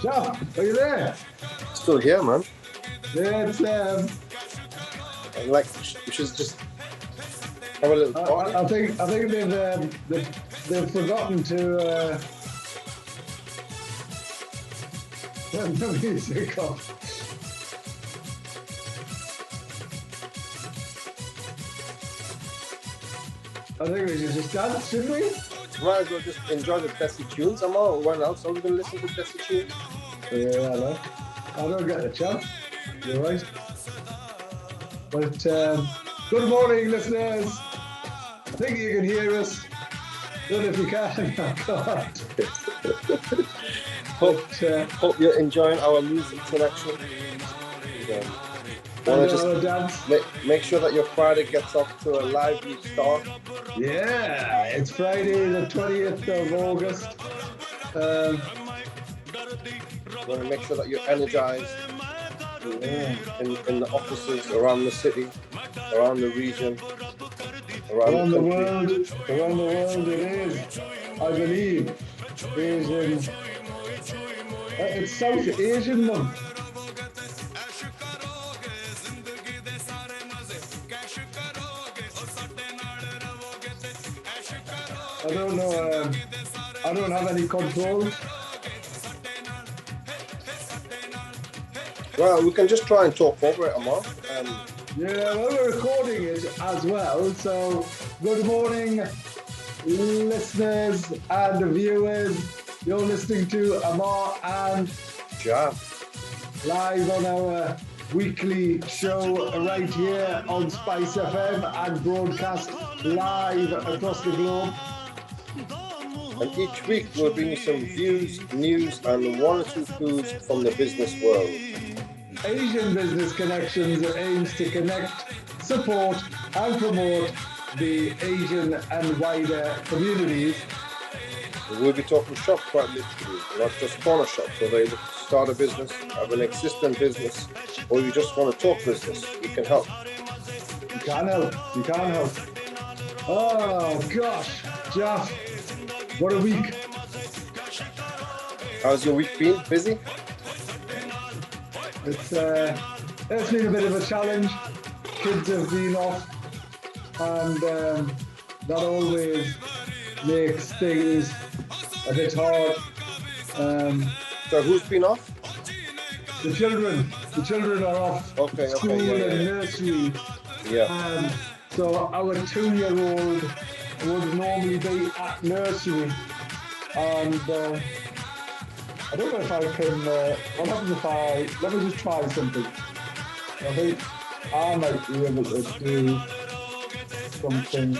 Jalf, are you there? Still here, man. Yeah, it's Like we should just have a little party. I think they've forgotten to turn the music off. I think we should just dance, shouldn't we? Might as well just enjoy the Desi tunes. I'm all when else are we gonna listen to Desi tunes? Yeah, I know. I don't get the chance. You're right. But good morning, listeners. I think you can hear us. Don't know if you can. I can't. Hope you're enjoying our music selection. Want to just make sure that your Friday gets off to a lively start. Yeah, it's Friday the 20th of August. Want to make sure that you're energized in the offices around the city, around the region, around the world. Around the world it is, I believe. Asian. It's South Asian month. I don't know. I don't have any control. Well, we can just try and talk over it, Ammar. Yeah, well, we're recording it as well. So, good morning, listeners and viewers. You're listening to Ammar and Jalf live on our weekly show right here on Spice FM and broadcast live across the globe. And each week we'll bring you some views, news, and one or two clues from the business world. Asian Business Connections aims to connect, support, and promote the Asian and wider communities. We'll be talking shop quite literally, not just corner shops. So they start a business, have an existing business, or you just want to talk business, we can help. You can help. You can help. Oh gosh, Jeff, what a week. How's your week been? Busy? It's been a bit of a challenge. Kids have been off, and that always makes things a bit hard. So who's been off? The children are off school and nursery. Yeah. So our 2-year-old would normally be at nursery, and I don't know if I can. What happens if let me just try something. I think I might be able to do something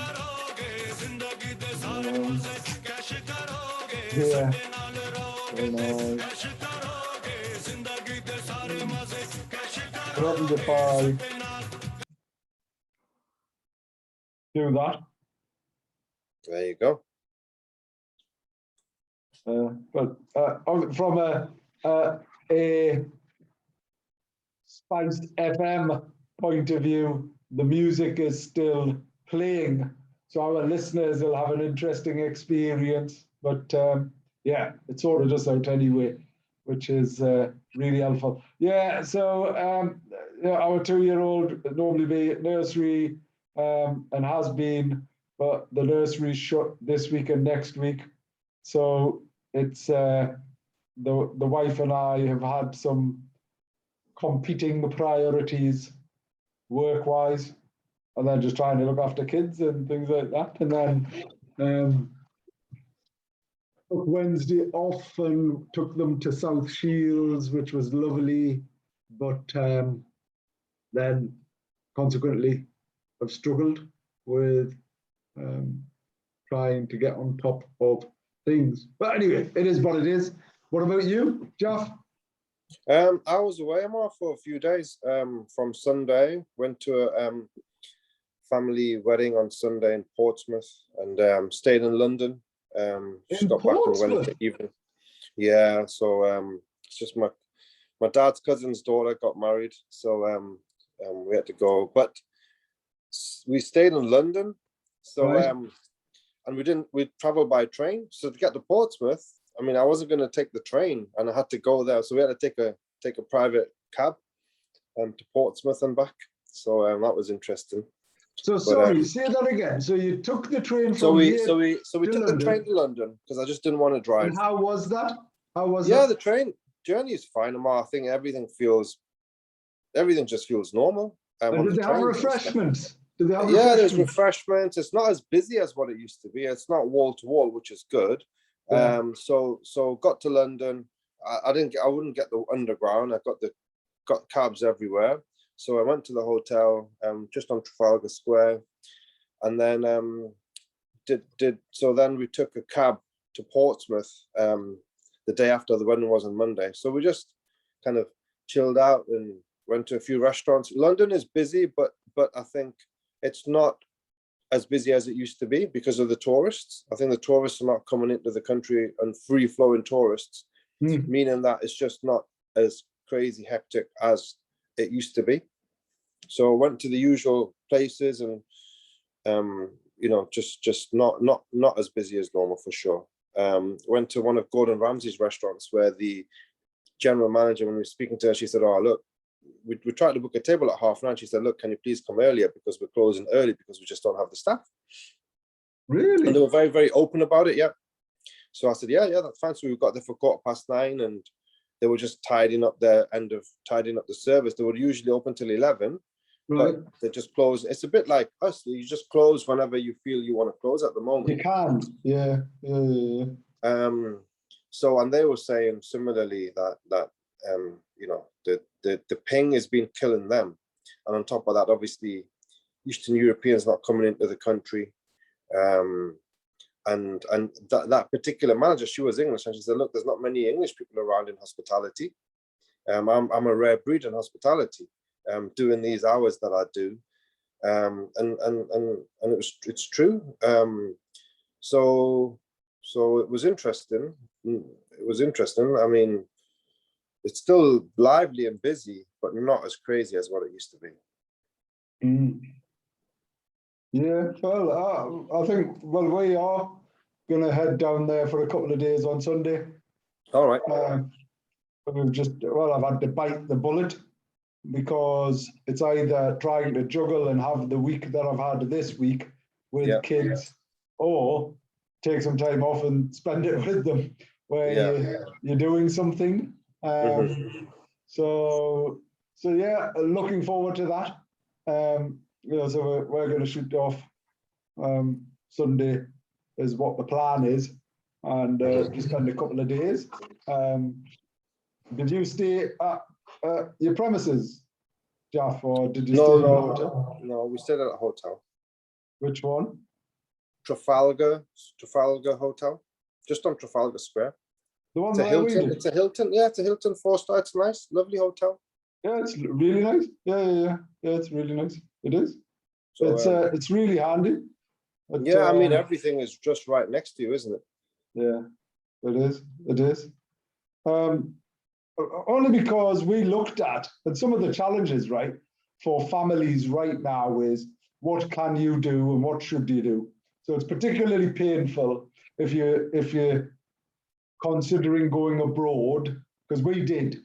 here. What happens if I do that? There you go. But from a Spiced FM point of view, the music is still playing, so our listeners will have an interesting experience. But yeah, it sorted us out anyway, which is really helpful. Yeah, so our 2-year-old normally be at nursery and has been, but the nursery's shut this week and next week. So it's the wife and I have had some competing priorities work-wise, and then just trying to look after kids and things like that. And then took Wednesday off and took them to South Shields, which was lovely, but then consequently I've struggled with trying to get on top of things. But anyway, it is what it is. What about you, Jeff? I was away for a few days. From Sunday, went to a family wedding on Sunday in Portsmouth, and stayed in London. Just got back on Wednesday evening. Yeah, so it's just my dad's cousin's daughter got married, so we had to go. But we stayed in London, so right. And we traveled by train. So to get to Portsmouth, mean, I wasn't going to take the train, and I had to go there, so we had to take a private cab to Portsmouth and back. So that was interesting. So sorry, say that again. So you took the train so from we here so we so we to took the train to London because I just didn't want to drive. and how was that? How was Yeah, that? the train journey is fine, Ammar. I think everything just feels normal. And On did the they have trains and stuff. refreshments? Did they have Yeah, there's refreshments? refreshments. It's not as busy as what it used to be. It's not wall to wall, which is good. Yeah. So got to London. I wouldn't get the underground. I got cabs everywhere. So I went to the hotel just on Trafalgar Square, and then then we took a cab to Portsmouth the day after the wedding was on Monday. So we just kind of chilled out and went to a few restaurants. London is busy, but I think it's not as busy as it used to be because of the tourists. I think the tourists are not coming into the country, and free flowing tourists, meaning that it's just not as crazy hectic as it used to be. So I went to the usual places, and just not as busy as normal for sure. Went to one of Gordon Ramsay's restaurants where the general manager, when we were speaking to her, she said, "Oh, look, we tried to book a table at 9:30. She said, "Look, can you please come earlier because we're closing early because we just don't have the staff." Really? And they were very, very open about it. Yeah. So I said, yeah, that's fine. So we got there for 9:15, and they were just tidying up the service. They were usually open till 11, Right. but they just close. It's a bit like us. You just close whenever you feel you want to close at the moment. You can. Yeah. So, and they were saying similarly that the ping has been killing them, and on top of that, obviously, Eastern Europeans not coming into the country, and that particular manager, she was English, and she said, "Look, there's not many English people around in hospitality. I'm a rare breed in hospitality, doing these hours that I do, and it's true. So it was interesting. I mean, it's still lively and busy, but not as crazy as what it used to be." Yeah, well, I think, we are going to head down there for a couple of days on Sunday. All right. I've had to bite the bullet because it's either trying to juggle and have the week that I've had this week with kids, or take some time off and spend it with them where you're doing something. So yeah, looking forward to that. So we're going to shoot off Sunday is what the plan is, and just spend a couple of days. Did you stay at your premises, Jalf, or did you stay at a hotel? No, we stayed at a hotel. Which one? Trafalgar Hotel, just on Trafalgar Square. The one It's a Hilton. It's a Hilton. Yeah, it's a Hilton 4-star. It's nice, lovely hotel. Yeah, it's really nice. Yeah, it's really nice. It is. So it's really handy. I mean, everything is just right next to you, isn't it? Yeah, it is. It is. Only because we looked at, and some of the challenges, right, for families right now is what can you do and what should you do. So it's particularly painful if you're considering going abroad, because we did.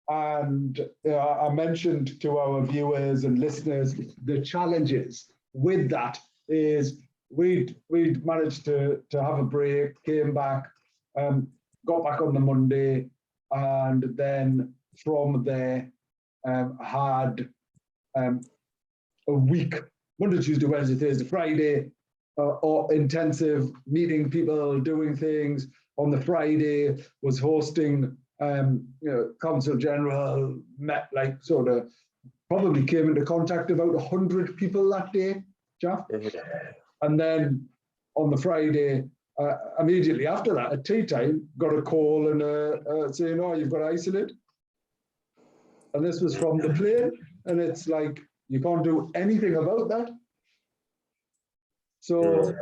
And I mentioned to our viewers and listeners the challenges with that is we'd managed to have a break, came back, got back on the Monday, and then from there had a week, Monday, Tuesday, Wednesday, Thursday, Friday, or intensive meeting people, doing things. On the Friday was hosting Consul General, met probably came into contact about 100 people that day, Jalf. And then on the Friday, immediately after that, at tea time, got a call and saying, "Oh, you've got to isolate." And this was from the plane, and it's like, you can't do anything about that. So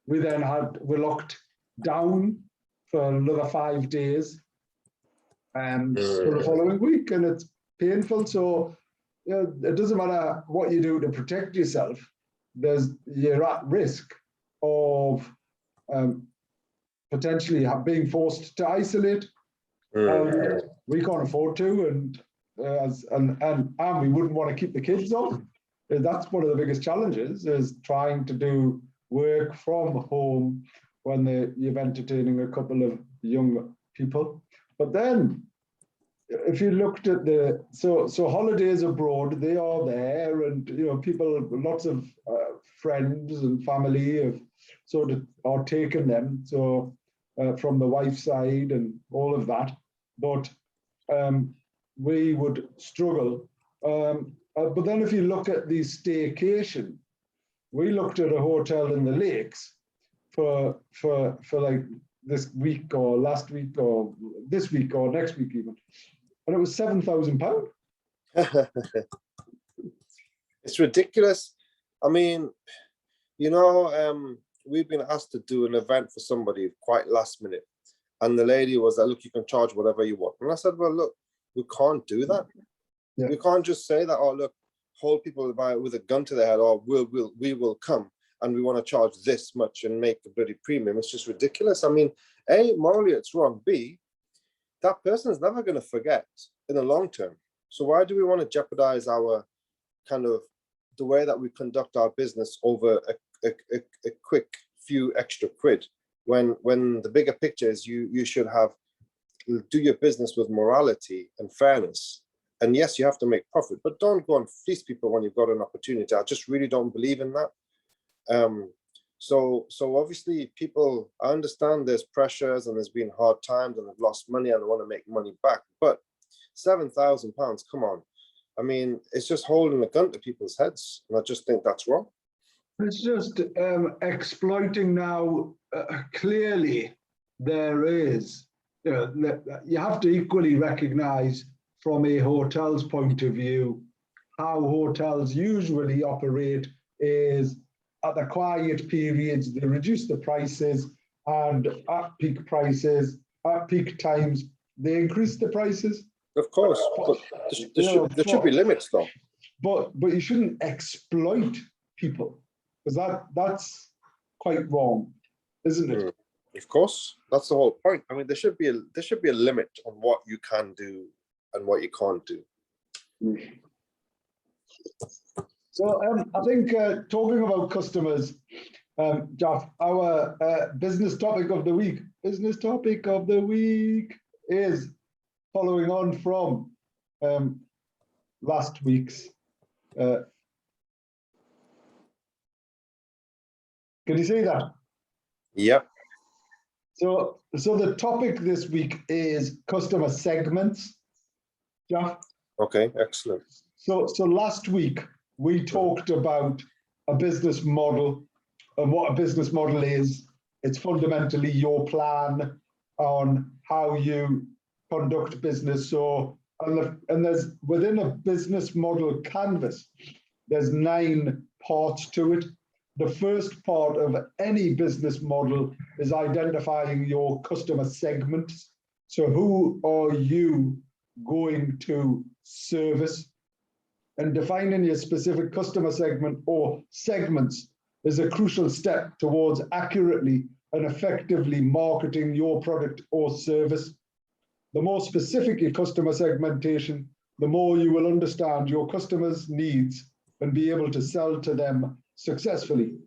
we then we're locked down for another 5 days for the following week, and it's painful. So it doesn't matter what you do to protect yourself, you're at risk of potentially being forced to isolate. We can't afford to, and we wouldn't want to keep the kids on. That's one of the biggest challenges, is trying to do work from home when you're entertaining a couple of young people. But then, if you looked at so holidays abroad, they are there, and people, lots of friends and family have sort of are taking them. So from the wife's side and all of that, but we would struggle. But then if you look at the staycation, we looked at a hotel in the lakes for like this week or last week or this week or next week even, and it was £7,000. It's ridiculous. I mean, we've been asked to do an event for somebody quite last minute, and the lady was like, "Look, you can charge whatever you want." And I said, "Well, look, we can't do that. Yeah. We can't just say that, oh, look, hold people with a gun to their head, or we will come and we want to charge this much and make a bloody premium." It's just ridiculous. I mean, A, morally it's wrong. B, that person's never going to forget in the long term. So why do we want to jeopardize our kind of the way that we conduct our business over a quick few extra quid, when the bigger picture is you should do your business with morality and fairness. And yes, you have to make profit, but don't go and fleece people when you've got an opportunity. I just really don't believe in that. So obviously people, I understand there's pressures and there's been hard times and they've lost money and they want to make money back, but £7,000, come on. I mean, it's just holding a gun to people's heads. And I just think that's wrong. It's just exploiting now. Clearly, there is, you have to equally recognize from a hotel's point of view, how hotels usually operate is at the quiet periods, they reduce the prices, and at peak prices, at peak times, they increase the prices. Of course, but there should be limits though. But you shouldn't exploit people, because that's quite wrong, isn't it? Of course, that's the whole point. I mean, there should be a limit on what you can do and what you can't do. So I think talking about customers, Jalf, our business topic of the week is following on from last week's. Can you see that? Yep. So the topic this week is customer segments. Yeah. Okay, excellent. So last week we talked about a business model, and what a business model is. It's fundamentally your plan on how you conduct business. So and there's within a business model canvas, there's 9 parts to it. The first part of any business model is identifying your customer segments. So who are you going to service? And defining your specific customer segment or segments is a crucial step towards accurately and effectively marketing your product or service. The more specific your customer segmentation, the more you will understand your customers' needs and be able to sell to them successfully.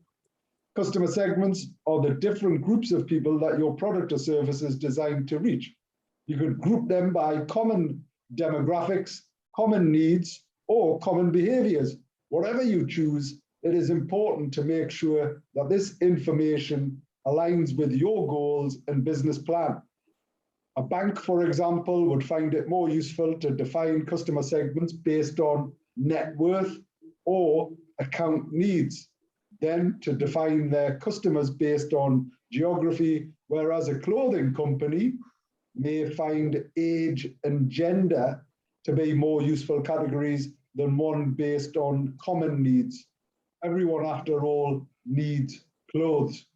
Customer segments are the different groups of people that your product or service is designed to reach. You could group them by common demographics, common needs, or common behaviors. Whatever you choose, it is important to make sure that this information aligns with your goals and business plan. A bank, for example, would find it more useful to define customer segments based on net worth or account needs than to define their customers based on geography, whereas a clothing company may find age and gender to be more useful categories than one based on common needs. Everyone, after all, needs clothes.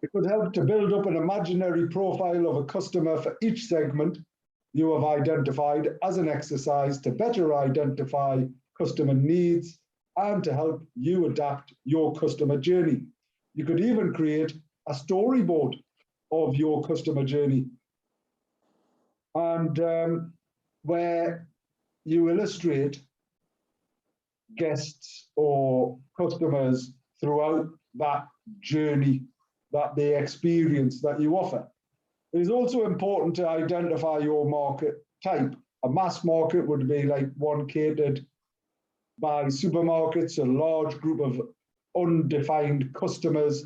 It could help to build up an imaginary profile of a customer for each segment you have identified as an exercise to better identify customer needs and to help you adapt your customer journey. You could even create a storyboard of your customer journey. And where you illustrate guests or customers throughout that journey that they experience that you offer. It is also important to identify your market type. A mass market would be like one catered by supermarkets, a large group of undefined customers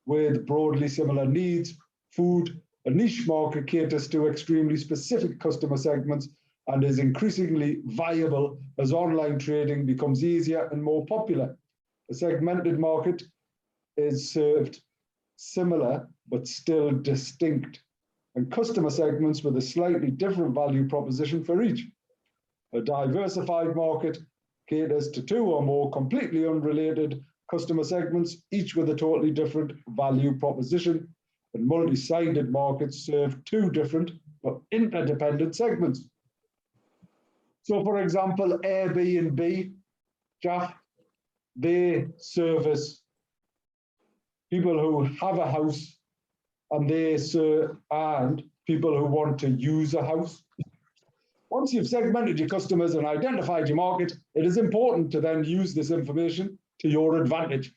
with broadly similar needs. Food, a niche market, caters to extremely specific customer segments and is increasingly viable as online trading becomes easier and more popular. A segmented market is served similar but still distinct, and customer segments with a slightly different value proposition for each. A diversified market caters to two or more completely unrelated customer segments, each with a totally different value proposition, and multi-sided markets serve two different but interdependent segments. So, for example, Airbnb, Jalf, they service people who have a house, and and people who want to use a house. Once you've segmented your customers and identified your market, it is important to then use this information to your advantage.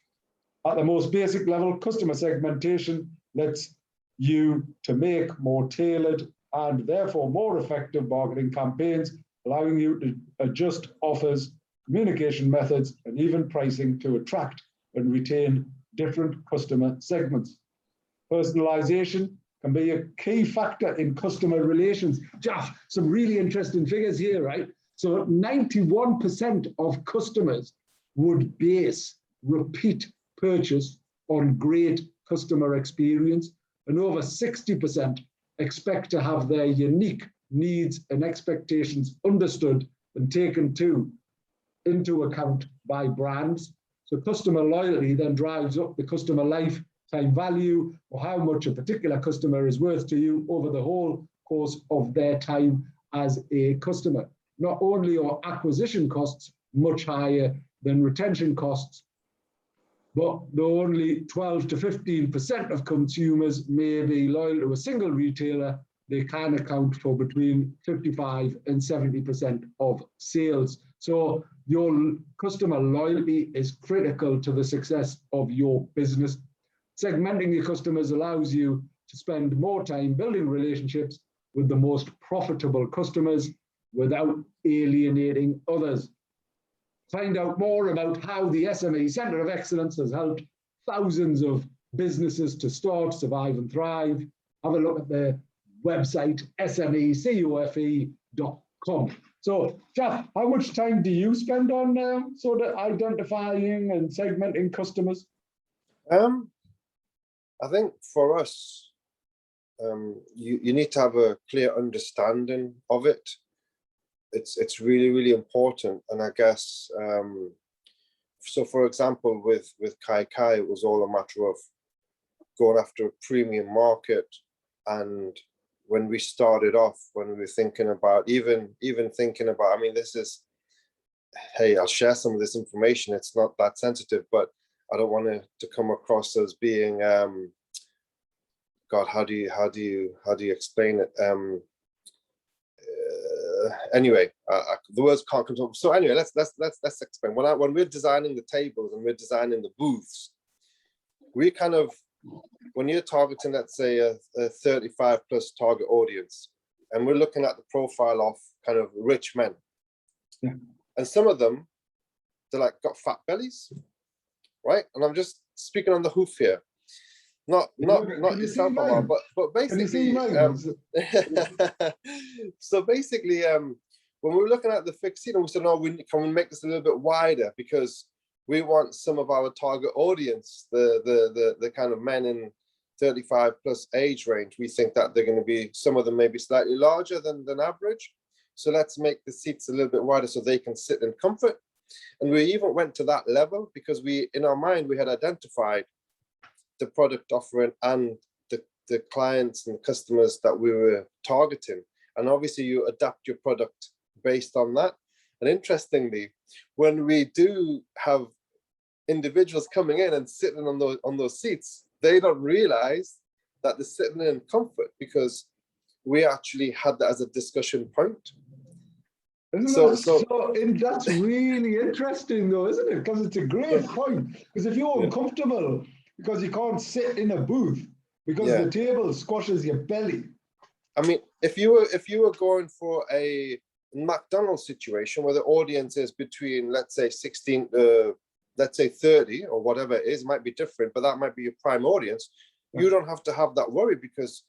At the most basic level, customer segmentation lets you to make more tailored and therefore more effective marketing campaigns, allowing you to adjust offers, communication methods, and even pricing to attract and retain different customer segments. Personalization can be a key factor in customer relations. Jalf, some really interesting figures here, right? So 91% of customers would base repeat purchase on great customer experience, and over 60% expect to have their unique needs and expectations understood and taken into account by brands. So customer loyalty then drives up the customer lifetime value, or how much a particular customer is worth to you over the whole course of their time as a customer. Not only are acquisition costs much higher than retention costs, but though only 12 to 15% of consumers may be loyal to a single retailer, they can account for between 55 and 70% of sales. So your customer loyalty is critical to the success of your business. Segmenting your customers allows you to spend more time building relationships with the most profitable customers without alienating others. Find out more about how the SME Centre of Excellence has helped thousands of businesses to start, survive and thrive. Have a look at their website, smecofe.com. So, Jalf, how much time do you spend on sort of identifying and segmenting customers? I think for us, you need to have a clear understanding of it. It's really, really important. And I guess, so for example, with Kai, it was all a matter of going after a premium market. And when we started off, when we were thinking about, even thinking about, I mean, this is, hey, I'll share some of this information. It's not that sensitive, but I don't want it to come across as being, God, how do you explain it? Anyway, the words can't come to. So anyway, let's explain. When we're designing the tables and we're designing the booths, we kind of, when you're targeting, let's say a 35 plus target audience, and we're looking at the profile of kind of rich men, yeah. And some of them, they're like got fat bellies, right? And I'm just speaking on the hoof here. Not yourself, Ammar, but basically, so basically, when we were looking at the fixed seat, we said, no, can we make this a little bit wider, because we want some of our target audience, the kind of men in 35 plus age range. We think that they're going to be, some of them maybe slightly larger than average. So let's make the seats a little bit wider so they can sit in comfort. And we even went to that level because in our mind, we had identified the product offering and the clients and customers that we were targeting. And obviously you adapt your product based on that. And interestingly, when we do have individuals coming in and sitting on those seats, they don't realize that they're sitting in comfort, because we actually had that as a discussion point. That's really interesting though, isn't it? Because it's a great point. Because if you're uncomfortable because you can't sit in a booth because the table squashes your belly. I mean, if you were going for a McDonald's situation where the audience is between, let's say 16 let's say 30 or whatever it is, might be different, but that might be your prime audience. You don't have to have that worry, because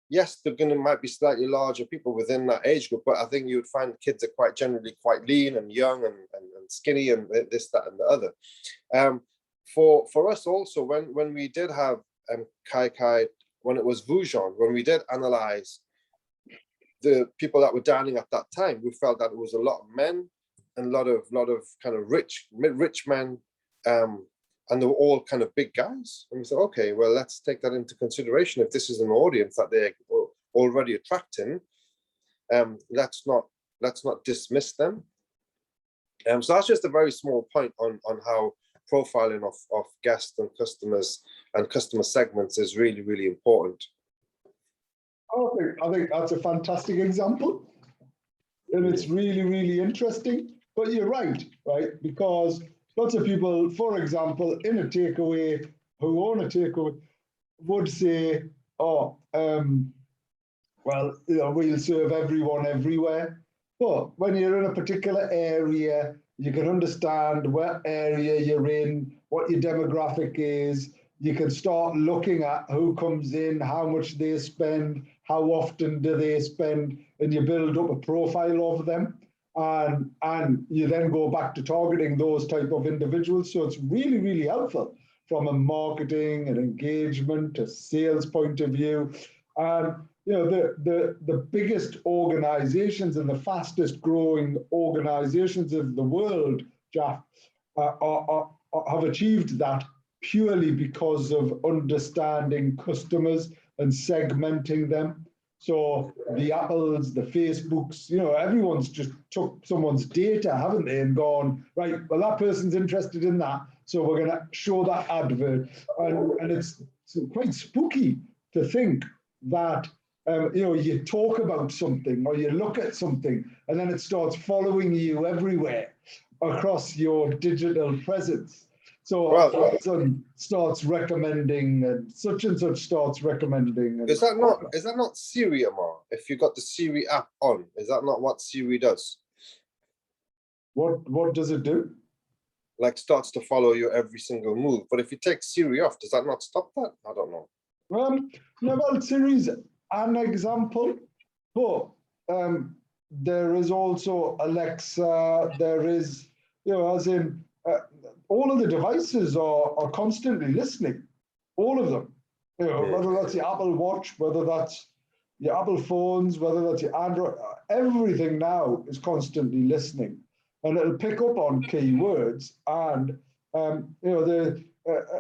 yes, might be slightly larger people within that age group, but I think you would find kids are generally quite lean and young and skinny and this, that, and the other. For us also, when we did have Kai, when it was Vujon, when we did analyze the people that were dining at that time, we felt that it was a lot of men and a lot of kind of rich men, and they were all kind of big guys. And we said, okay, well, let's take that into consideration. If this is an audience that they're already attracting, let's not dismiss them. So that's just a very small point on how profiling of guests and customers and customer segments is really, really important. I think that's a fantastic example. And it's really, really interesting. But you're right? Because lots of people, for example, in a takeaway, who own a takeaway, would say, oh, well, we'll serve everyone everywhere. But when you're in a particular area, you can understand what area you're in, what your demographic is. You can start looking at who comes in, how much they spend, how often do they spend, and you build up a profile of them. And you then go back to targeting those type of individuals. So it's really, really helpful from a marketing and engagement, a sales point of view. And the biggest organizations and the fastest growing organizations of the world, Jalf, have achieved that purely because of understanding customers and segmenting them. So the Apples, the Facebooks, everyone's just took someone's data, haven't they, and gone, right, well, that person's interested in that, so we're going to show that advert. And it's quite spooky to think that you talk about something or you look at something and then it starts following you everywhere across your digital presence. So son starts recommending, and such starts recommending. And is that not Siri, Ammar? If you got the Siri app on, is that not what Siri does? What does it do? Like starts to follow your every single move. But if you take Siri off, does that not stop that? I don't know. No, well, Siri's an example, but there is also Alexa. There is, as in. All of the devices are constantly listening, all of them. Whether that's your Apple Watch, whether that's your Apple phones, whether that's your Android, everything now is constantly listening, and it'll pick up on keywords. And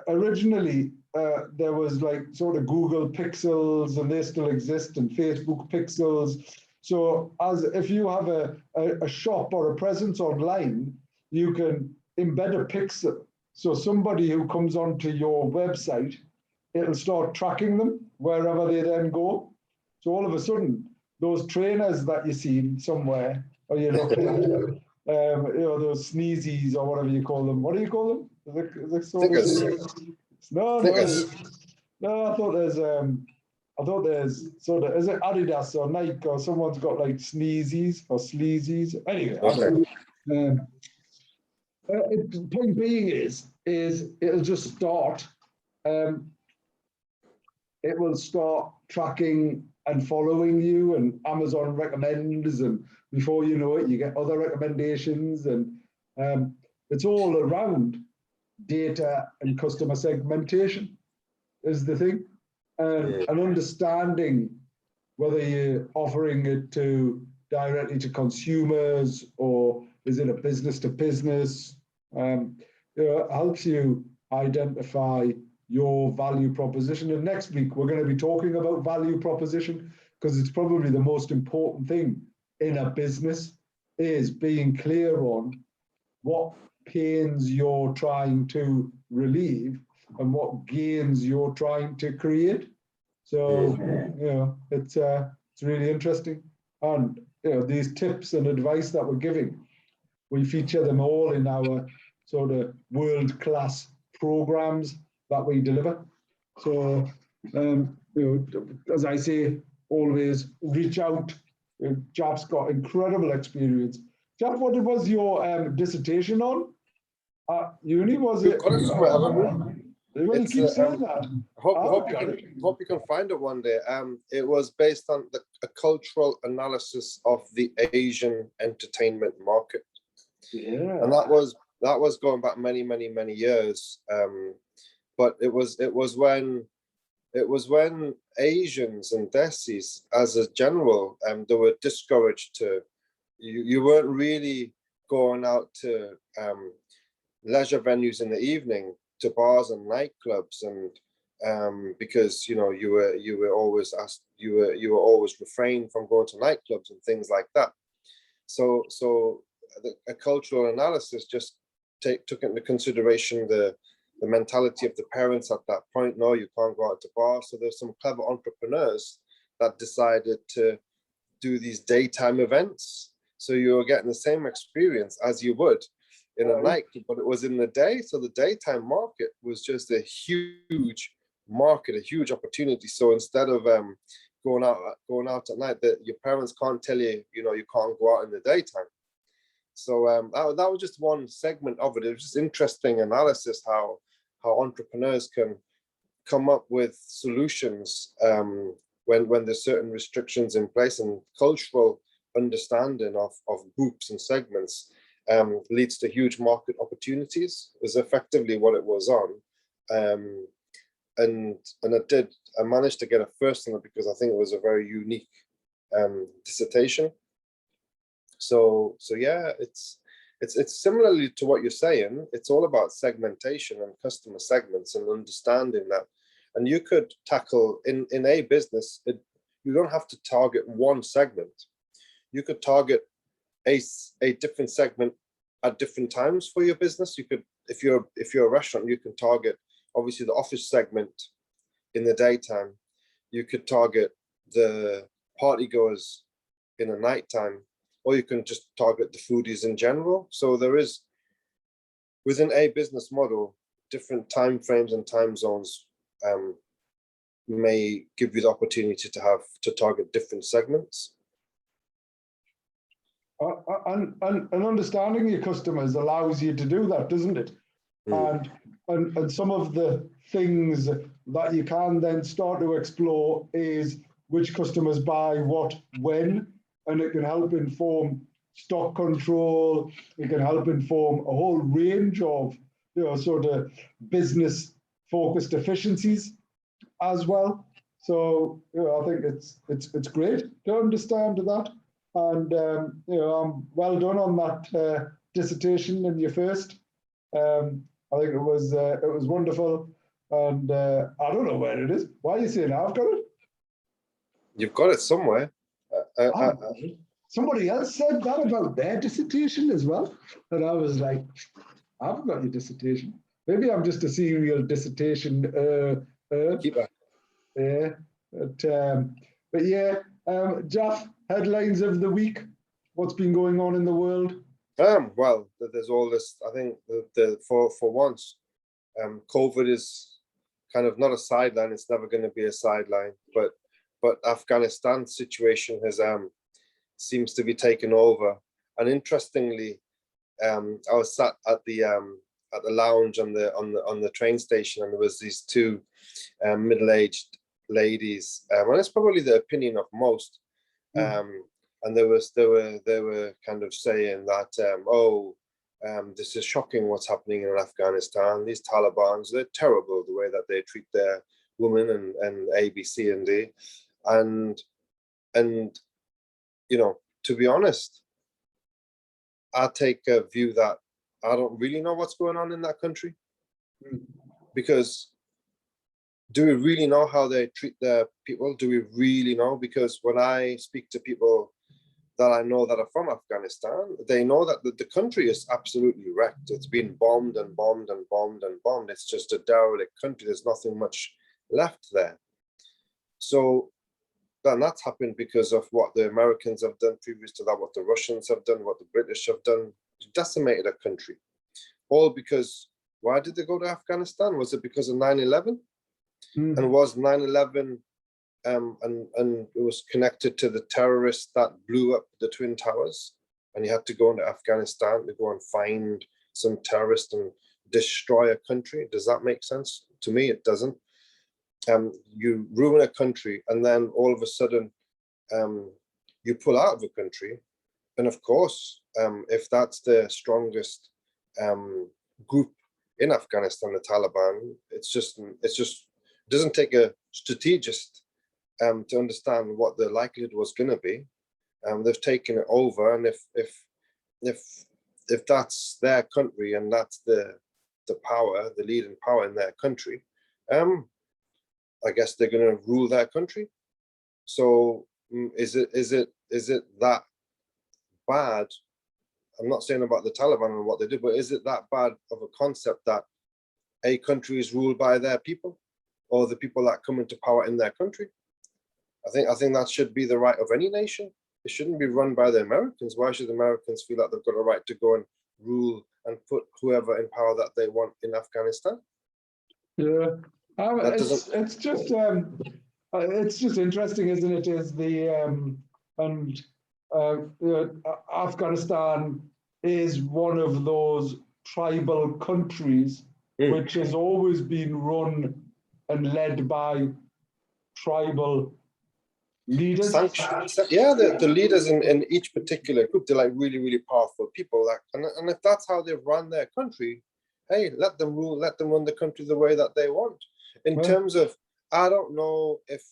originally there was like sort of Google Pixels, and they still exist, and Facebook Pixels. So as if you have a shop or a presence online, you can embed a pixel. So somebody who comes onto your website, it'll start tracking them wherever they then go. So all of a sudden, those trainers that you see somewhere, or you're looking at, those sneezies or whatever you call them. What do you call them? Stickers. No. I thought there's sort of, is it Adidas or Nike or someone's got like sneezies or sleazies? Anyway, okay. The point being is it'll just start. It will start tracking and following you, and Amazon recommends, and before you know it, you get other recommendations, and it's all around data and customer segmentation is the thing, and understanding whether you're offering it directly to consumers or is it a business to business. It helps you identify your value proposition. And next week, we're going to be talking about value proposition, because it's probably the most important thing in a business, is being clear on what pains you're trying to relieve and what gains you're trying to create. So, it's really interesting. And, these tips and advice that we're giving, we feature them all in our sort of world-class programs that we deliver. So, as I say, always reach out. Jaf's got incredible experience. Jaf, what was your dissertation on at uni? Was We've it? got it somewhere, haven't we? Well, you keep saying that. Hope you can find it one day. It was based on a cultural analysis of the Asian entertainment market. Yeah. And that was going back many years. But it was when Asians and Desis, as a general, they were discouraged to. You weren't really going out to leisure venues in the evening, to bars and nightclubs, and because you were always asked, you were always refrained from going to nightclubs and things like that. So a cultural analysis just took into consideration the mentality of the parents at that point. No, you can't go out to bars. So there's some clever entrepreneurs that decided to do these daytime events. So you were getting the same experience as you would in a nightclub, but it was in the day. So the daytime market was just a huge market, a huge opportunity. So instead of going out at night, that your parents can't tell you, you can't go out in the daytime. So that was just one segment of it. It was just interesting analysis how entrepreneurs can come up with solutions when there's certain restrictions in place, and cultural understanding of groups and segments leads to huge market opportunities, is effectively what it was on. And I managed to get a first on it because I think it was a very unique dissertation. So yeah, it's similarly to what you're saying. It's all about segmentation and customer segments and understanding that. And you could tackle in a business, you don't have to target one segment. You could target a different segment at different times for your business. You could, if you're a restaurant, you can target obviously the office segment in the daytime. You could target the party goers in the nighttime, or you can just target the foodies in general. So there is, within a business model, different time frames and time zones may give you the opportunity to target different segments. And understanding your customers allows you to do that, doesn't it? And some of the things that you can then start to explore is which customers buy what, when, and it can help inform stock control. It can help inform a whole range of sort of business focused efficiencies as well. So I think it's great to understand that. And I'm well done on that dissertation in your first. I think it was wonderful, and I don't know where it is. Why are you saying I've got it? You've got it somewhere. Somebody else said that about their dissertation as well, and I was like, I've got your dissertation. Maybe I'm just a serial dissertation keeper. Yeah, but yeah, Jaff, headlines of the week. What's been going on in the world? Well, there's all this. I think for once, COVID is kind of not a sideline. It's never going to be a sideline. But Afghanistan's situation has seems to be taken over. And interestingly, I was sat at the lounge on the train station, and there was these two middle-aged ladies, and it's probably the opinion of most. And they were kind of saying that this is shocking what's happening in Afghanistan. These Talibans, they're terrible the way that they treat their women and A, B, C, and D, and to be honest, I take a view that I don't really know what's going on in that country, because do we really know how they treat their people? Do we really know? Because when I speak to people that I know that are from Afghanistan, they know that the country is absolutely wrecked. It's been bombed and bombed and bombed and bombed. It's just a derelict country. There's nothing much left there. So that's happened because of what the Americans have done previous to that, what the Russians have done, what the British have done, decimated a country. All because, why did they go to Afghanistan? Was it because of 9/11? And was 9/11 and it was connected to the terrorists that blew up the Twin Towers, and you had to go into Afghanistan to go and find some terrorist and destroy a country? Does that make sense? To me, it doesn't. You ruin a country, and then all of a sudden you pull out of a country. And of course, if that's the strongest group in Afghanistan, the Taliban, it's just it doesn't take a strategist to understand what the likelihood was going to be. They've taken it over, and if that's their country and that's the power, the leading power in their country, I guess they're going to rule their country. So is it that bad? I'm not saying about the Taliban and what they did, but is it that bad of a concept that a country is ruled by their people, or the people that come into power in their country? I think that should be the right of any nation. It shouldn't be run by the Americans. Why should the Americans feel like they've got a right to go and rule and put whoever in power that they want in Afghanistan? Yeah, it's just interesting, isn't it? Is the Afghanistan is one of those tribal countries which has always been run and led by tribal leaders. Yeah, the leaders in each particular group, they're like really, really powerful people. And if that's how they've run their country, hey, let them run the country the way that they want. In terms of, I don't know if,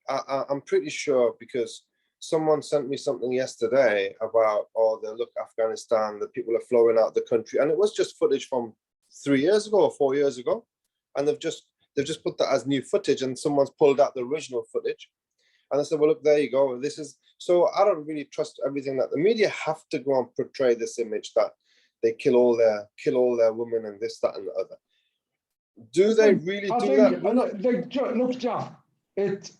I'm pretty sure, because someone sent me something yesterday about, look, Afghanistan, the people are flowing out the country. And it was just footage from 3 years ago or 4 years ago. And they've just put that as new footage, and someone's pulled out the original footage. And I said, well, look, there you go. This is, so I don't really trust everything that the media have to go and portray this image that they kill all their women and this, that, and the other. Do they really do that? Look, Jalf, it's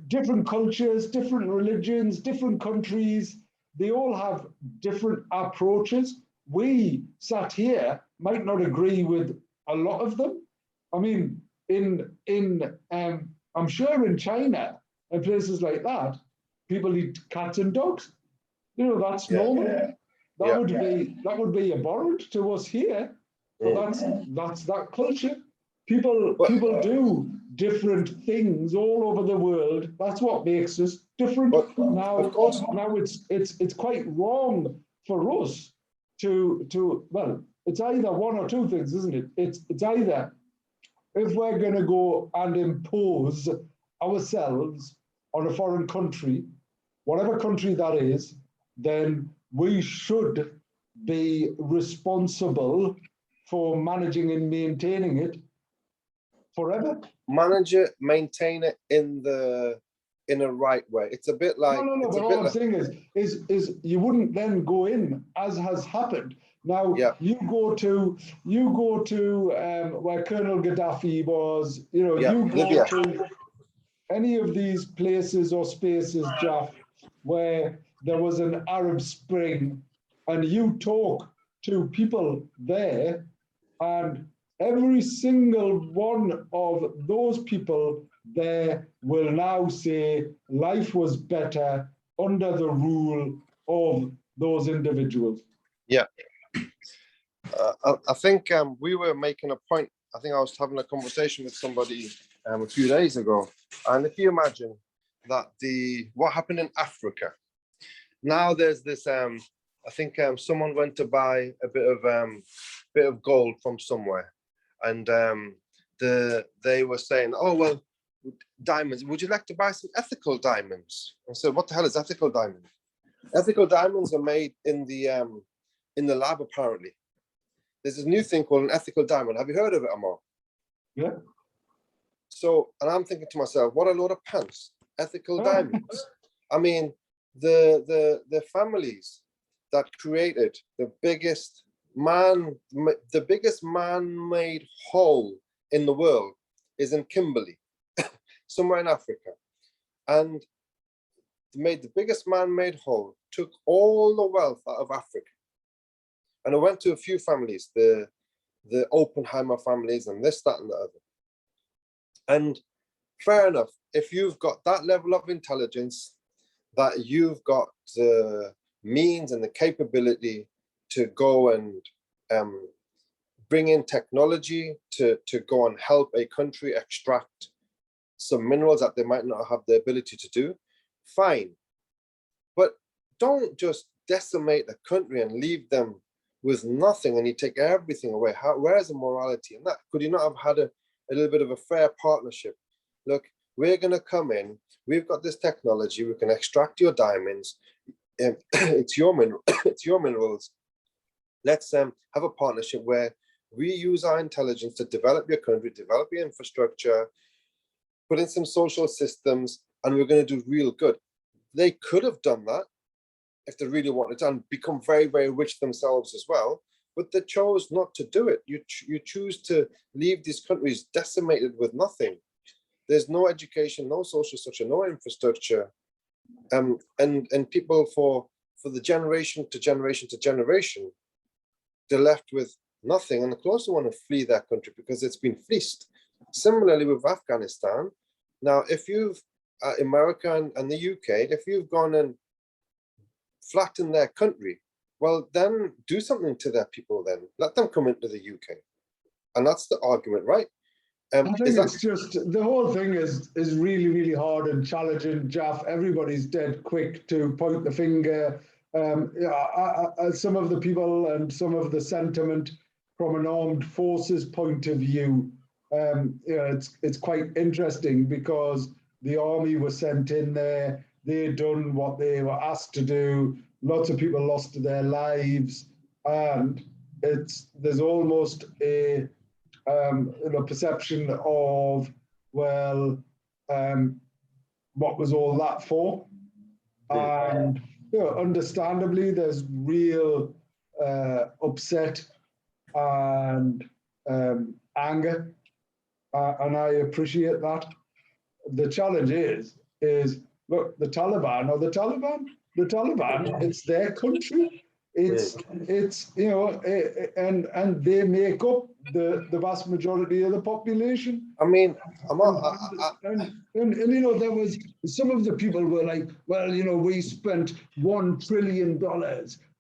different cultures, different religions, different countries. They all have different approaches. We sat here might not agree with a lot of them. I mean, I'm sure in China and places like that, people eat cats and dogs. You know, that's normal. That would be abhorrent to us here. But that's that culture. People do different things all over the world. That's what makes us different. Now it's quite wrong for us to well, it's either one or two things, isn't it? It's either, if we're going to go and impose ourselves on a foreign country, whatever country that is, then we should be responsible for managing and maintaining it forever. Manage it, maintain it in a right way. It's a bit like but all I'm saying is you wouldn't then go in, as has happened. Now you go to where Colonel Gaddafi was, you go Libya. To any of these places or spaces, Jalf, where there was an Arab Spring, and you talk to people there, and every single one of those people there will now say life was better under the rule of those individuals. Yeah. I think we were making a point. I think I was having a conversation with somebody a few days ago. And if you imagine that what happened in Africa, now there's this, I think someone went to buy a bit of gold from somewhere. And they were saying, oh, well, diamonds, would you like to buy some ethical diamonds? I said, what the hell is ethical diamonds? Ethical diamonds are made in the lab, apparently. There's this new thing called an ethical diamond. Have you heard of it, Ammar? Yeah. So, and I'm thinking to myself, what a load of pants. Ethical diamonds. I mean, the families that created the biggest man-made hole in the world is in Kimberley. somewhere in Africa, and made the biggest man-made hole, took all the wealth out of Africa. And I went to a few families, the Oppenheimer families and this, that, and the other. And fair enough, if you've got that level of intelligence, that you've got the means and the capability to go and bring in technology to go and help a country extract some minerals that they might not have the ability to do, fine. But don't just decimate the country and leave them with nothing and you take everything away. Where is the morality in that? Could you not have had a little bit of a fair partnership? Look, we're going to come in, we've got this technology, we can extract your diamonds, it's your minerals. Let's have a partnership where we use our intelligence to develop your country, develop your infrastructure, put in some social systems, and we're going to do real good. They could have done that if they really wanted to and become very, very rich themselves as well, but they chose not to do it. You choose to leave these countries decimated with nothing. There's no education, no social structure, no infrastructure, and people for the generation to generation to generation, they're left with nothing, and they also want to flee their country because it's been fleeced. Similarly with Afghanistan, now if you've America and the UK, if you've gone and flattened their country, well then do something to their people. Then let them come into the UK, and that's the argument, right? I think it's just the whole thing is really, really hard and challenging, Jalf. Everybody's dead quick to point the finger. Some of the people and some of the sentiment from an armed forces point of view, it's quite interesting because the army was sent in there, they'd done what they were asked to do, lots of people lost their lives, and there's almost a the perception of, well, what was all that for? And understandably, there's real upset and anger, and I appreciate that. The challenge is look, the Taliban, it's their country. It's and they make up the vast majority of the population. I mean, there was some of the people were like, well, we spent $1 trillion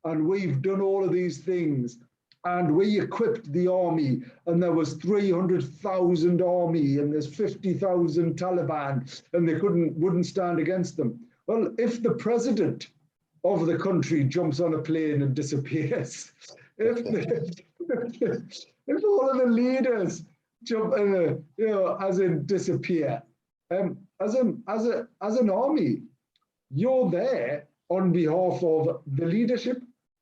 and we've done all of these things and we equipped the army and there was 300,000 army and there's 50,000 Taliban and they wouldn't stand against them. Well, if the president of the country jumps on a plane and disappears, if all of the leaders jump, as in disappear, as an army, you're there on behalf of the leadership.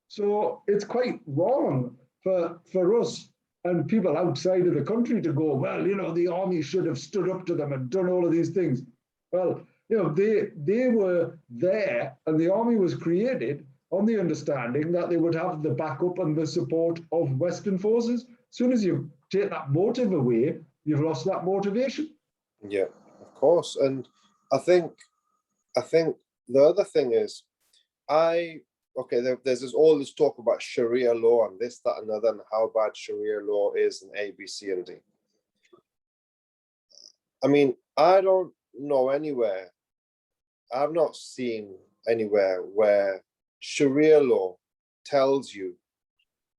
So it's quite wrong for us and people outside of the country to go, well, the army should have stood up to them and done all of these things. Well, they were there and the army was created on the understanding that they would have the backup and the support of Western forces. As soon as you take that motive away, you've lost that motivation. Yeah, of course. And I think the other thing is, there's all this talk about Sharia law and this, that, and other, and how bad Sharia law is and A, B, C, and D. I mean, I don't know anywhere, I've not seen anywhere where Sharia law tells you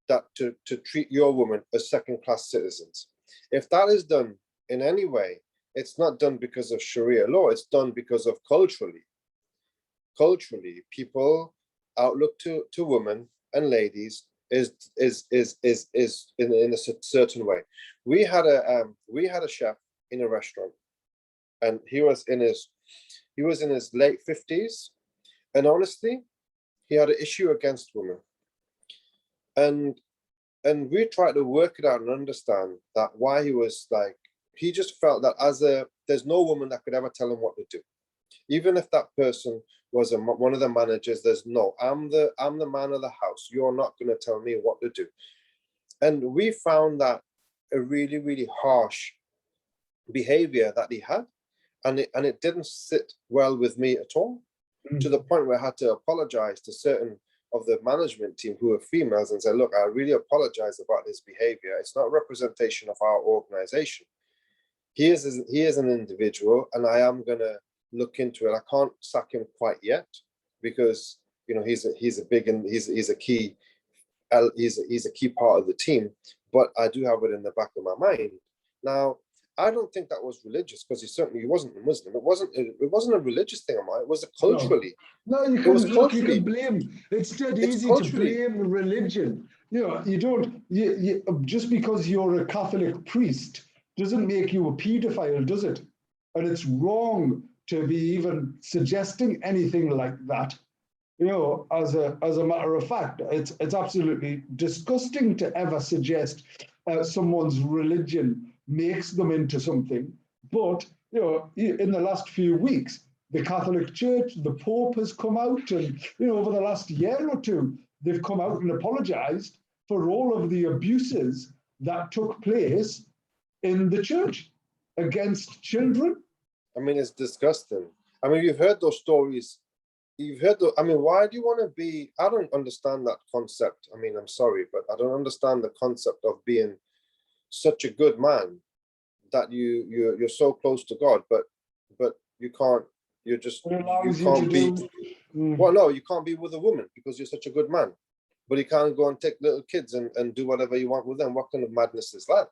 that to treat your women as second-class citizens. If that is done in any way, it's not done because of Sharia law, it's done because of culturally, people outlook to women and ladies is in a certain way. We had a chef in a restaurant, and he was in his late 50s, and honestly, he had an issue against women. And we tried to work it out and understand that why he was like, he just felt that there's no woman that could ever tell him what to do. Even if that person was one of the managers, I'm the man of the house. You're not going to tell me what to do. And we found that a really, really harsh behavior that he had. and it didn't sit well with me at all, to the point where I had to apologize to certain of the management team who were females and say, look, I really apologize about his behavior. It's not representation of our organization. He is an individual, and I am going to look into it. I can't sack him quite yet because, you know, he's a key part of the team, but I do have it in the back of my mind. Now, I don't think that was religious, because he wasn't a Muslim. It wasn't a religious thing, Ammar. It was a culturally. No, you can look, you can blame. It's dead easy to blame religion. You know, you don't. You just because you're a Catholic priest doesn't make you a paedophile, does it? And it's wrong to be even suggesting anything like that. You know, as a matter of fact, it's absolutely disgusting to ever suggest someone's religion makes them into something. But, you know, in the last few weeks, the Catholic Church, the Pope has come out, and, you know, over the last year or two, they've come out and apologized for all of the abuses that took place in the church against children. I mean, it's disgusting. I mean, you've heard those stories. I mean, why do you want to be, I don't understand that concept. I mean, I'm sorry, but I don't understand the concept of being such a good man that you're so close to God, but you can't, you can't be, well, no, you can't be with a woman because you're such a good man, but you can't go and take little kids and do whatever you want with them. What kind of madness is that?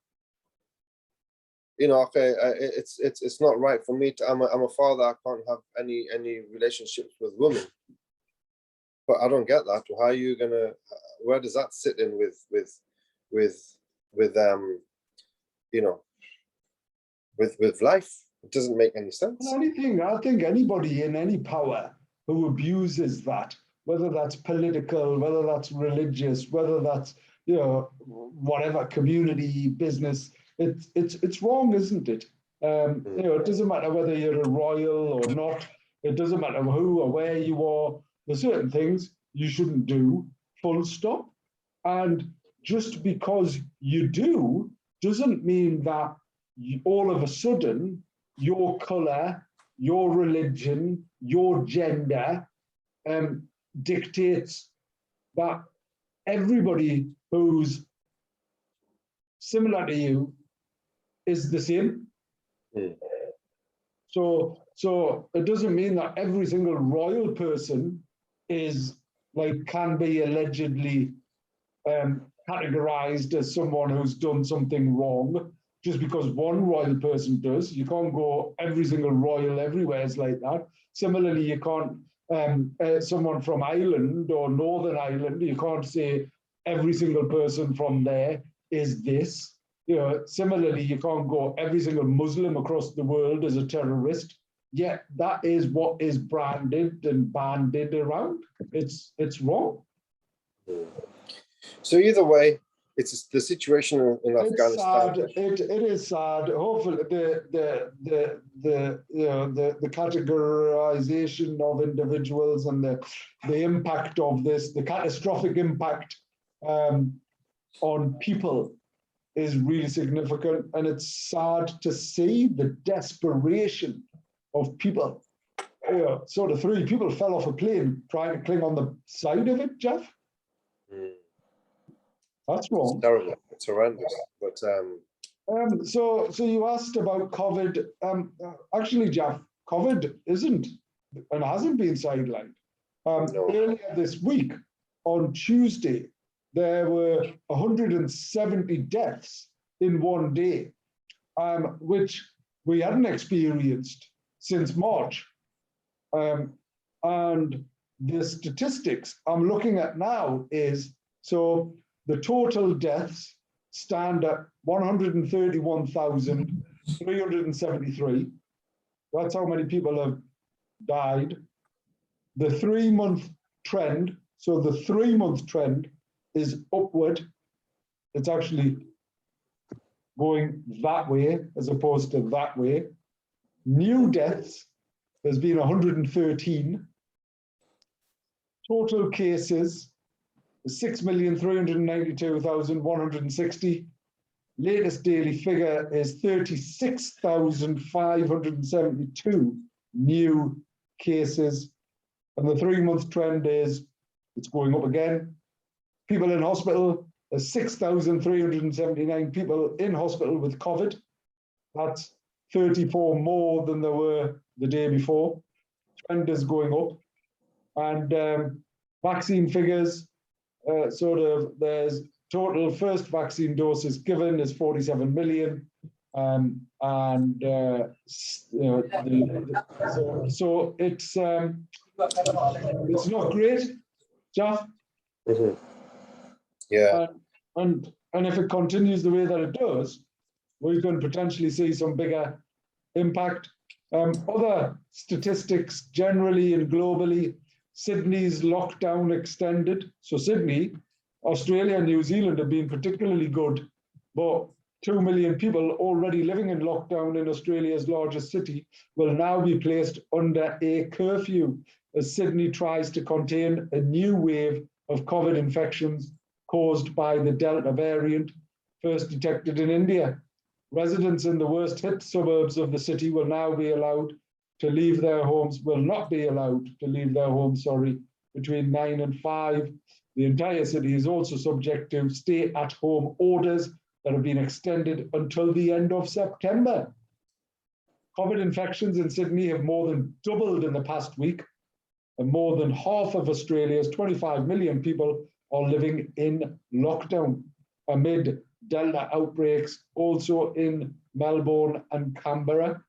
You know, okay, it's not right for me to, I'm a father, I can't have any relationships with women. But I don't get that. How are you gonna, where does that sit in with you know, with life? It doesn't make any sense. I think anybody in any power who abuses that, whether that's political, whether that's religious, whether that's, you know, whatever, community, business, it's wrong, isn't it? You know, it doesn't matter whether you're a royal or not. It doesn't matter who or where you are. There's certain things you shouldn't do, full stop. And just because you do doesn't mean that all of a sudden your color, your religion, your gender dictates that everybody who's similar to you is the same. So it doesn't mean that every single royal person is like, can be allegedly categorized as someone who's done something wrong. Just because one royal person does, you can't go every single royal everywhere is like that. Similarly, you can't, someone from Ireland or Northern Ireland, you can't say every single person from there is this. You know, similarly, you can't go every single Muslim across the world as a terrorist. Yet that is what is branded and banded around. It's wrong. So either way, it's the situation in Afghanistan. Sad. It is sad. Hopefully, the categorization of individuals and the impact of this, the catastrophic impact on people is really significant, and it's sad to see the desperation of people. Sort of 3 people fell off a plane trying to cling on the side of it, Jeff. That's wrong. It's terrible. It's horrendous. But so you asked about COVID. Actually, Jeff, COVID isn't and hasn't been sidelined. No. Earlier this week, on Tuesday, there were 170 deaths in one day, which we hadn't experienced since March. And the statistics I'm looking at now is, so the total deaths stand at 131,373. That's how many people have died. The 3-month trend, so the 3-month trend is upward. It's actually going that way as opposed to that way. New deaths, there's been 113. Total cases, 6,392,160. latest daily figure is 36,572 new cases. And the 3-month trend is it's going up again. People in hospital, there's 6,379 people in hospital with COVID. That's 34 more than there were the day before. Trend is going up. And vaccine figures, there's total first vaccine doses given is 47 million. So it's not great, Jeff. Mm-hmm. Yeah. And if it continues the way that it does, we can potentially see some bigger impact. Other statistics generally and globally, Sydney's lockdown extended. So Sydney, Australia and New Zealand have been particularly good, but 2 million people already living in lockdown in Australia's largest city will now be placed under a curfew as Sydney tries to contain a new wave of COVID infections caused by the Delta variant, first detected in India. Residents in the worst hit suburbs of the city will now be allowed to leave their homes, will not be allowed to leave their homes, between 9 and 5. The entire city is also subject to stay-at-home orders that have been extended until the end of September. COVID infections in Sydney have more than doubled in the past week, and more than half of Australia's 25 million people are living in lockdown amid Delta outbreaks also in Melbourne and Canberra.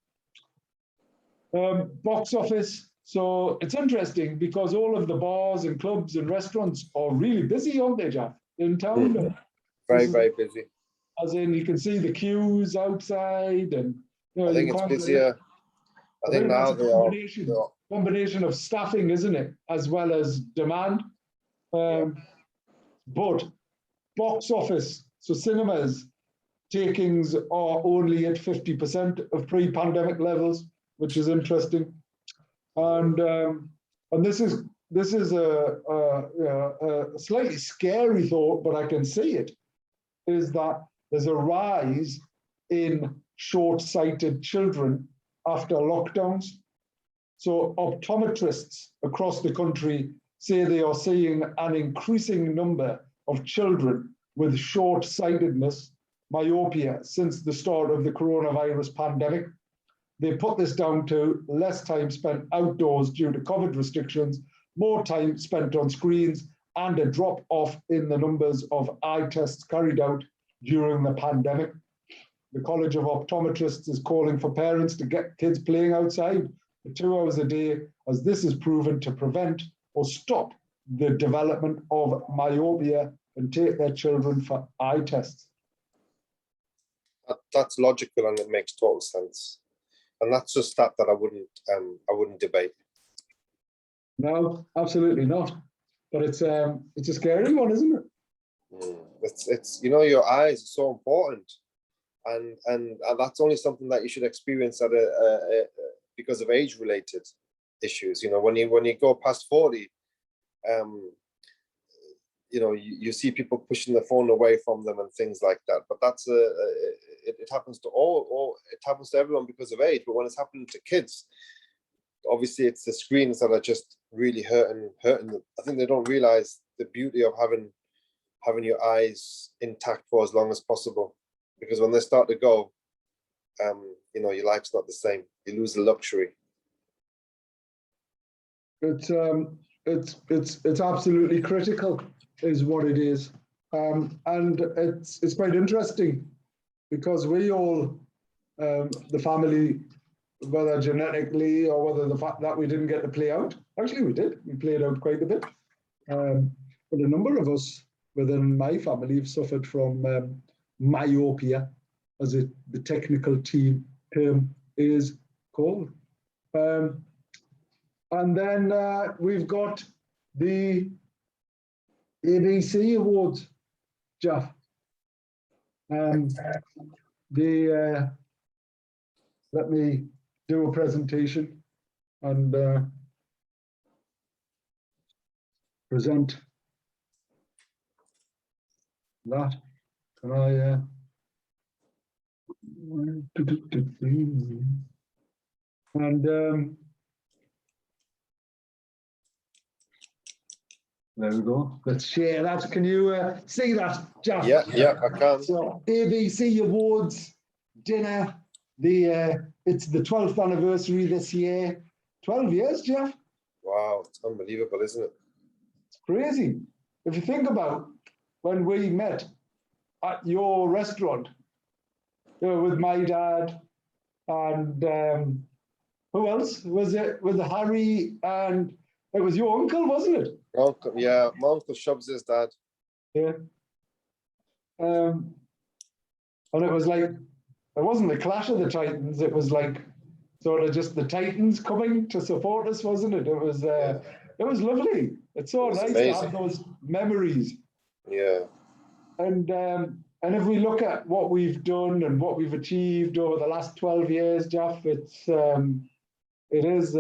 Box office. So it's interesting because all of the bars and clubs and restaurants are really busy, aren't they, Jeff, in town? Very, very busy. As in, you can see the queues outside, and I think it's busier. I think now they are combination of staffing, isn't it, as well as demand. But box office, so cinemas takings are only at 50% of pre-pandemic levels, which is interesting. And this is a slightly scary thought, but I can see it, is that there's a rise in short-sighted children after lockdowns. So optometrists across the country say they are seeing an increasing number of children with short-sightedness, myopia, since the start of the coronavirus pandemic. They put this down to less time spent outdoors due to COVID restrictions, more time spent on screens, and a drop-off in the numbers of eye tests carried out during the pandemic. The College of Optometrists is calling for parents to get kids playing outside for 2 hours a day, as this is proven to prevent or stop the development of myopia, and take their children for eye tests. That's logical and it makes total sense. And that's a stat that I wouldn't debate. No, absolutely not. But it's a scary one, isn't it? It's your eyes are so important, and that's only something that you should experience at because of age-related issues. When you go past 40, you see people pushing the phone away from them and things like that. But that's it happens to it happens to everyone because of age. But when it's happening to kids, obviously it's the screens that are just really hurting them. I think they don't realize the beauty of having your eyes intact for as long as possible, because when they start to go, your life's not the same. You lose the luxury. It's absolutely critical, is what it is, and it's quite interesting because we all, the family, whether genetically or whether the fact that we didn't get to play out, actually we did. We played out quite a bit, but a number of us within my family have suffered from myopia, as the technical term is called. And then we've got the ASB Awards, Jeff. Let me do a presentation and present that. Can I And there we go. Let's share that. Can you see that, Jeff? Yeah, I can. So ABC Awards dinner. It's the 12th anniversary this year. 12 years, Jeff. Wow, it's unbelievable, isn't it? It's crazy. If you think about when we met at your restaurant, with my dad and who else was it? With Harry, and it was your uncle, wasn't it? Uncle, yeah, my uncle Shubs' his dad. Yeah. And it was like, it wasn't the Clash of the Titans. It was like sort of just the Titans coming to support us, wasn't it? It was lovely. It's so nice to have those memories. Yeah. And if we look at what we've done and what we've achieved over the last 12 years, Jeff, it is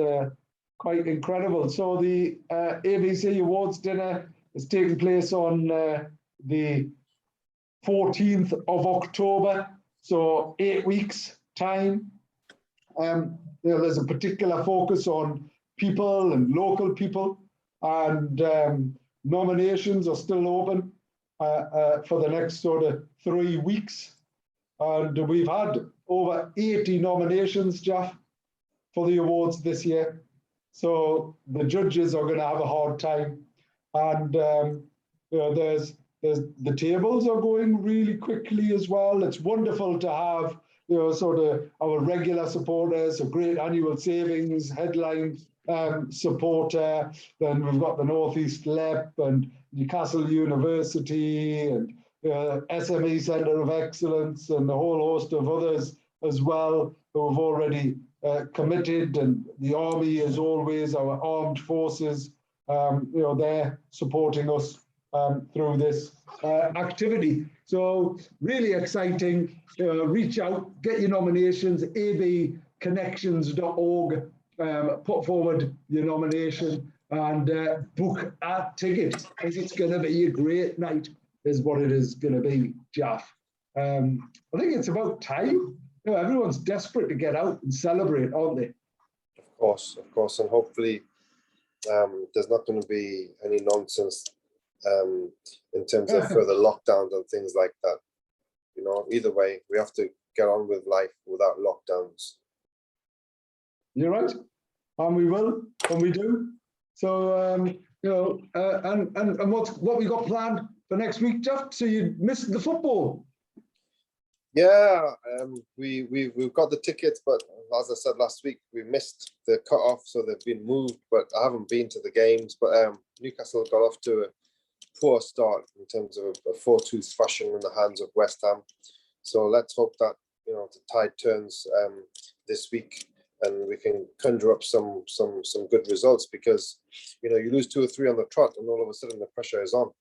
quite incredible. So the ABC Awards dinner is taking place on the 14th of October, so 8 weeks time. There's a particular focus on people and local people, and nominations are still open for the next sort of 3 weeks. And we've had over 80 nominations, Jeff, for the awards this year. So the judges are going to have a hard time. And there's the tables are going really quickly as well. It's wonderful to have sort of our regular supporters, a great annual savings headline supporter. Then we've got the Northeast LEP and Newcastle University and SME Centre of Excellence and a whole host of others as well who have already committed. And the Army is always our armed forces. They're supporting us through this activity. So really exciting. Reach out, get your nominations, abconnections.org, put forward your nomination and book a ticket, because it's going to be a great night, is what it is going to be, Jeff. I think it's about time. Everyone's desperate to get out and celebrate, aren't they? Of course, and hopefully there's not going to be any nonsense in terms of further lockdowns and things like that. Either way, we have to get on with life without lockdowns. You're right, and we will, and we do. So, and what we got planned for next week, Jeff? So you missed the football. Yeah, we've got the tickets, but as I said last week, we missed the cut-off, so they've been moved. But I haven't been to the games. But Newcastle got off to a poor start in terms of a 4-2 thrashing in the hands of West Ham. So let's hope that the tide turns this week and we can conjure up some good results, because you lose 2 or 3 on the trot and all of a sudden the pressure is on.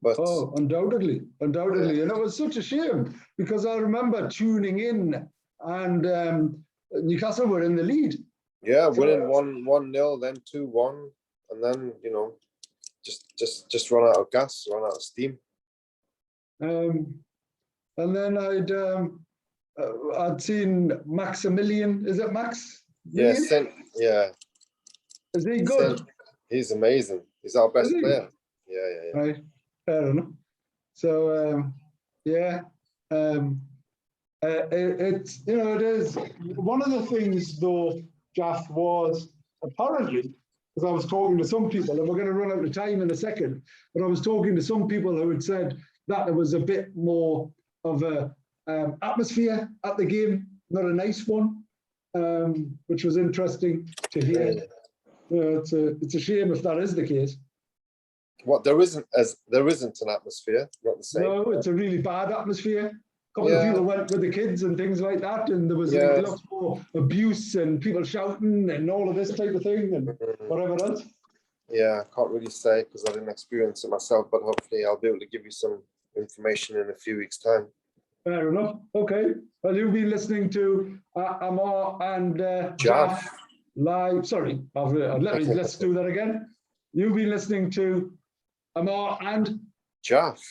But undoubtedly, and it was such a shame, because I remember tuning in and Newcastle were in the lead. Yeah, winning 1-0, then 2-1, and then just run out of gas, run out of steam. And then I'd seen Maximilian. Is it Max? Yeah, yeah. Is he good? He's amazing. He's our best player. Yeah. Right. Fair enough. So it's it is one of the things though, Jeff, was apparently, because I was talking to some people, and we're going to run out of time in a second, but I was talking to some people who had said that there was a bit more of a atmosphere at the game, not a nice one, which was interesting to hear. It's a shame if that is the case. What, there isn't an atmosphere, not the same? No, it's a really bad atmosphere. A couple of people went with the kids and things like that, and there was lots more abuse and people shouting and all of this type of thing and whatever else. Yeah, I can't really say because I didn't experience it myself, but hopefully I'll be able to give you some information in a few weeks' time. Fair enough. Okay. Well, you'll be listening to Ammar and Jalf live. Sorry, let's do that again. You'll be listening to Ammar and Jalf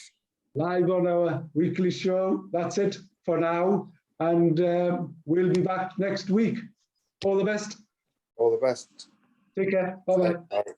live on our weekly show. That's it for now. and we'll be back next week. All the best. All the best. Take care. Bye-bye. Bye.